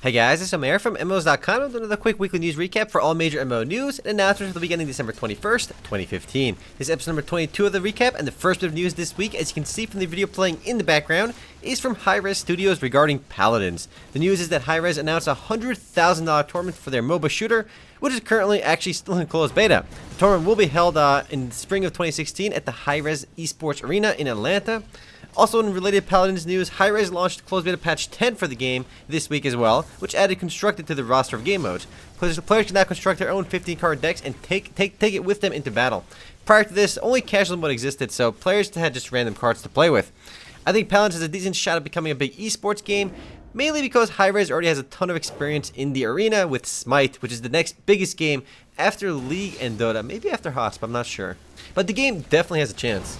Hey guys, it's Omer from MMOs.com with another quick weekly news recap for all major MMO news and announcements for the week ending December 21st, 2015. This is episode number 22 of the recap, and the first bit of news this week, as you can see from the video playing in the background, is from Hi-Rez Studios regarding Paladins. The news is that Hi-Rez announced a $100,000 tournament for their MOBA shooter, which is currently actually still in closed beta. The tournament will be held in spring of 2016 at the Hi-Rez Esports Arena in Atlanta. Also, in related Paladins news, Hi-Rez launched closed beta patch 10 for the game this week as well, which added Constructed to the roster of game modes. Players can now construct their own 15-card decks and take it with them into battle. Prior to this, only casual mode existed, so players had just random cards to play with. I think Paladins has a decent shot at becoming a big esports game, mainly because Hi-Rez already has a ton of experience in the arena with Smite, which is the next biggest game after League and Dota, maybe after HOTS, but I'm not sure. But the game definitely has a chance.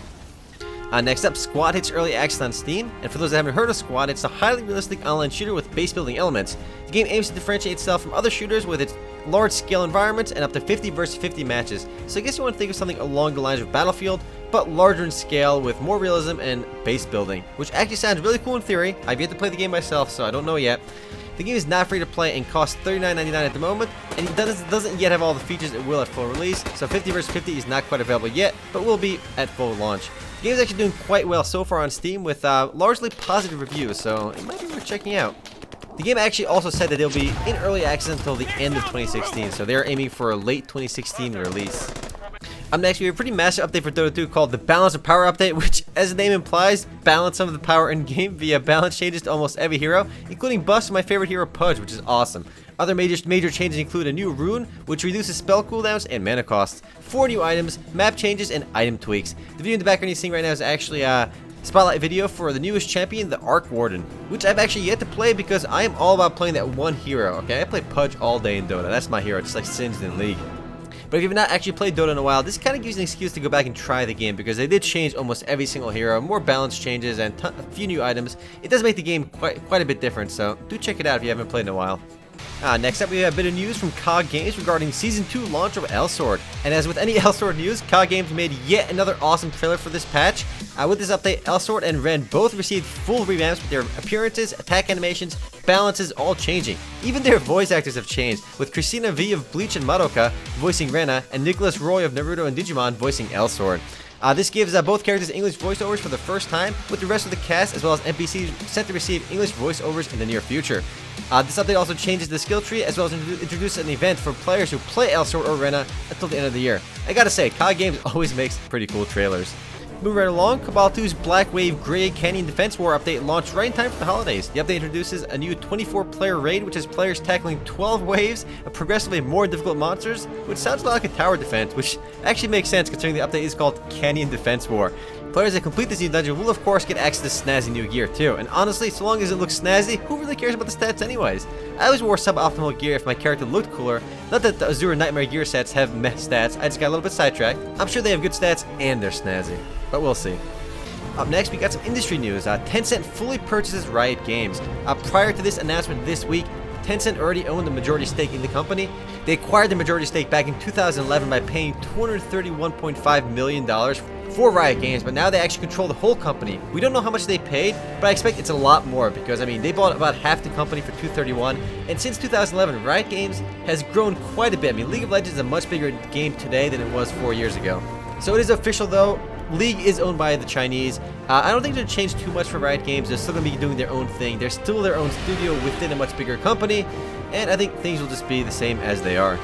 Next up, Squad hits early access on Steam, and for those that haven't heard of Squad, it's a highly realistic online shooter with base building elements. The game aims to differentiate itself from other shooters with its large scale environments and up to 50 versus 50 matches. So I guess you want to think of something along the lines of Battlefield, but larger in scale with more realism and base building, which actually sounds really cool in theory. I've yet to play the game myself, so I don't know yet. The game is not free to play and costs $39.99 at the moment, and it doesn't yet have all the features it will at full release, so 50 vs 50 is not quite available yet, but will be at full launch. The game is actually doing quite well so far on Steam with largely positive reviews, so it might be worth checking out. The game actually also said that it'll be in early access until the end of 2016, so they're aiming for a late 2016 release. Up next, we have a pretty massive update for Dota 2 called the Balance of Power Update, which, as the name implies, balance some of the power in-game via balance changes to almost every hero, including buffs to my favorite hero, Pudge, which is awesome. Other major changes include a new rune, which reduces spell cooldowns and mana costs, 4 new items, map changes, and item tweaks. The video in the background you're seeing right now is actually a spotlight video for the newest champion, the Arc Warden, which I've actually yet to play because I am all about playing that one hero, okay? I play Pudge all day in Dota. That's my hero, just like Singed in League. But if you've not actually played Dota in a while, this kind of gives you an excuse to go back and try the game because they did change almost every single hero, more balance changes, and a few new items. It does make the game quite a bit different, so do check it out if you haven't played in a while. Next up, we have a bit of news from COG Games regarding Season 2 launch of Elsword. And as with any Elsword news, COG Games made yet another awesome trailer for this patch. With this update, Elsword and Ren both received full revamps with their appearances, attack animations, balances all changing. Even their voice actors have changed, with Christina V of Bleach and Madoka voicing Rena, and Nicholas Roy of Naruto and Digimon voicing Elsword. This gives both characters English voiceovers for the first time, with the rest of the cast as well as NPCs set to receive English voiceovers in the near future. This update also changes the skill tree as well as introduces an event for players who play Elsword or Rena until the end of the year. I gotta say, COG Games always makes pretty cool trailers. Moving right along, Cabal 2's Black Wave Grey Canyon Defense War update launched right in time for the holidays. The update introduces a new 24-player raid, which has players tackling 12 waves of progressively more difficult monsters, which sounds a lot like a tower defense, which actually makes sense considering the update is called Canyon Defense War. Players that complete this new dungeon will of course get access to snazzy new gear too, and honestly, so long as it looks snazzy, who really cares about the stats anyways? I always wore suboptimal gear if my character looked cooler. Not that the Azure Nightmare gear sets have meh stats, I just got a little bit sidetracked. I'm sure they have good stats and they're snazzy, but we'll see. Up next, we got some industry news. Tencent fully purchases Riot Games. Prior to this announcement this week, Tencent already owned a majority stake in the company. They acquired the majority stake back in 2011 by paying $231.5 million for Riot Games, but now they actually control the whole company. We don't know how much they paid, but I expect it's a lot more because, I mean, they bought about half the company for $231, and since 2011, Riot Games has grown quite a bit. I mean, League of Legends is a much bigger game today than it was 4 years ago. So it is official though, League is owned by the Chinese. I don't think they're going to change too much for Riot Games. They're still going to be doing their own thing. They're still their own studio within a much bigger company, and I think things will just be the same as they are.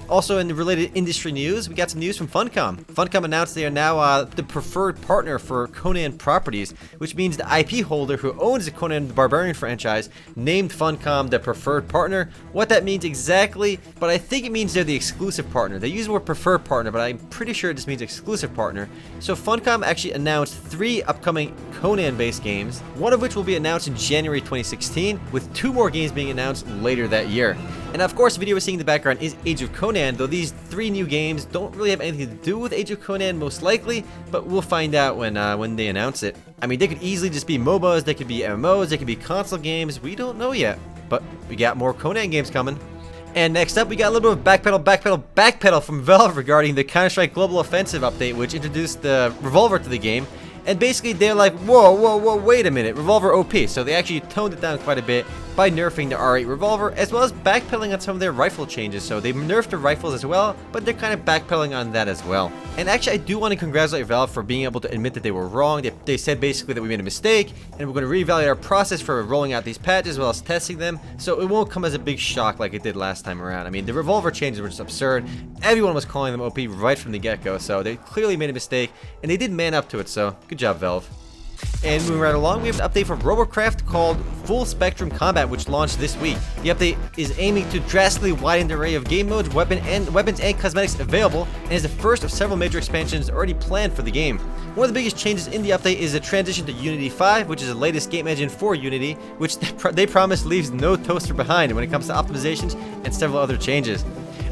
Also, in the related industry news, we got some news from Funcom. Funcom announced they are now the preferred partner for Conan properties, which means the IP holder who owns the Conan the Barbarian franchise named Funcom the preferred partner. What that means exactly, but I think it means they're the exclusive partner. They use the word preferred partner, but I'm pretty sure it just means exclusive partner. So Funcom actually announced 3 upcoming Conan-based games, one of which will be announced in January 2016, with 2 more games being announced later that year. And of course, the video we're seeing in the background is Age of Conan, though these 3 new games don't really have anything to do with Age of Conan most likely, but we'll find out when they announce it. I mean, they could easily just be MOBAs, they could be MMOs, they could be console games, we don't know yet. But we got more Conan games coming. And next up, we got a little bit of backpedal from Valve regarding the Counter-Strike Global Offensive update, which introduced the Revolver to the game. And basically, they're like, whoa, wait a minute, Revolver OP. So they actually toned it down quite a bit. by nerfing the R8 revolver, as well as backpedaling on some of their rifle changes. So they nerfed the rifles as well, but they're kind of backpedaling on that as well. And actually, I do want to congratulate Valve for being able to admit that they were wrong. They said basically that we made a mistake, and we're going to reevaluate our process for rolling out these patches as well as testing them, so it won't come as a big shock like it did last time around. I mean, the revolver changes were just absurd. Everyone was calling them OP right from the get-go, so they clearly made a mistake, and they did man up to it, so good job, Valve. And moving right along, we have an update for Robocraft called Full Spectrum Combat, which launched this week. The update is aiming to drastically widen the array of game modes, weapons, and cosmetics available, and is the first of several major expansions already planned for the game. One of the biggest changes in the update is the transition to Unity 5, which is the latest game engine for Unity, which they promise leaves no toaster behind when it comes to optimizations and several other changes.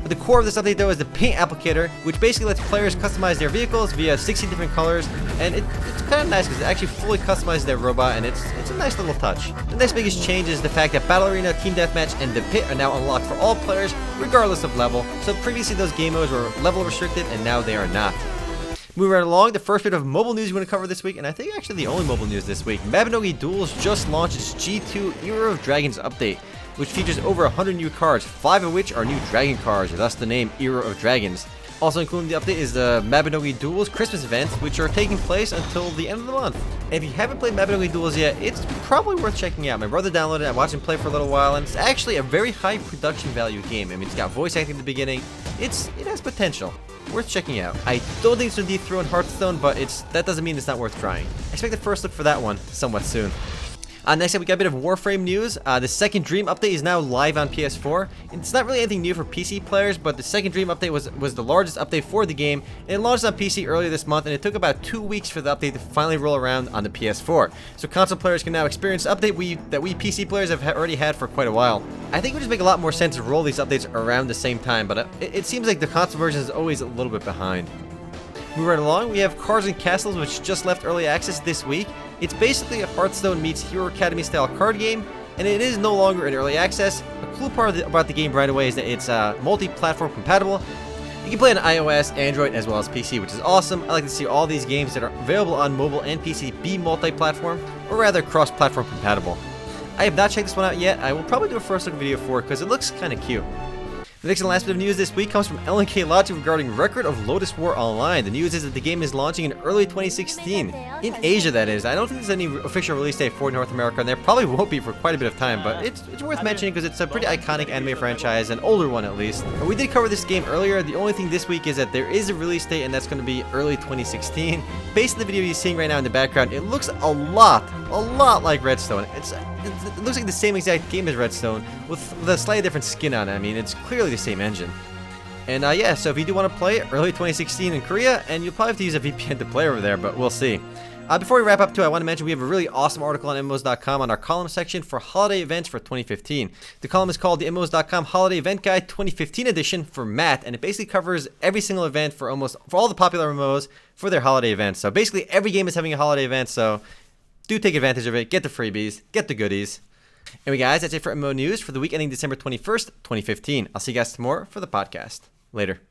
But the core of this update though is the paint applicator, which basically lets players customize their vehicles via 60 different colors, and it's kind of nice because it actually fully customizes their robot, and it's a nice little touch. The next biggest change is the fact that Battle Arena, Team Deathmatch, and the Pit are now unlocked for all players, regardless of level. So previously those game modes were level restricted, and now they are not. Moving right along, the first bit of mobile news we're going to cover this week, and I think actually the only mobile news this week, Mabinogi Duels just launched its G2 Era of Dragons update, which features over 100 new cards, 5 of which are new dragon cards, thus the name Era of Dragons. Also including the update is the Mabinogi Duels Christmas events, which are taking place until the end of the month. And if you haven't played Mabinogi Duels yet, it's probably worth checking out. My brother downloaded it, I watched him play for a little while, and it's actually a very high production value game. I mean, it's got voice acting at the beginning, it has potential. Worth checking out. I don't think it's going to dethrone Hearthstone, but that doesn't mean it's not worth trying. I expect the first look for that one somewhat soon. Next up, we got a bit of Warframe news. The Second Dream update is now live on PS4. It's not really anything new for PC players, but the Second Dream update was the largest update for the game, and it launched on PC earlier this month, and it took about 2 weeks for the update to finally roll around on the PS4. So console players can now experience the update that we PC players have already had for quite a while. I think it would just make a lot more sense to roll these updates around the same time, but it seems like the console version is always a little bit behind. Moving right along, we have Cards and Castles, which just left early access this week. It's basically a Hearthstone meets Hero Academy style card game, and it is no longer in early access. A cool part about the game right away is that it's multi-platform compatible. You can play on iOS, Android, as well as PC, which is awesome. I like to see all these games that are available on mobile and PC be multi-platform, or rather cross-platform compatible. I have not checked this one out yet. I will probably do a first look video for it because it looks kind of cute. The next and last bit of news this week comes from LNK Logic regarding record of Lodoss War Online. The news is that the game is launching in early 2016. In Asia, that is. I don't think there's any official release date for North America, and there probably won't be for quite a bit of time, but it's worth mentioning because it's a pretty iconic anime franchise, an older one at least. But we did cover this game earlier. The only thing this week is that there is a release date, and that's going to be early 2016. Based on the video you're seeing right now in the background, it looks a lot like Redstone. It looks like the same exact game as Redstone, with a slightly different skin on it. I mean, it's clearly the same engine. And yeah, so if you do want to play it, early 2016 in Korea, and you'll probably have to use a VPN to play over there, but we'll see. Before we wrap up too, I want to mention we have a really awesome article on MMOs.com on our column section for holiday events for 2015. The column is called the MMOs.com Holiday Event Guide 2015 edition for Matt, and it basically covers every single event for all the popular MMOs for their holiday events. So basically every game is having a holiday event, so do take advantage of it, get the freebies, get the goodies. Anyway guys, that's it for MMO news for the week ending December 21st, 2015. I'll see you guys tomorrow for the podcast. Later.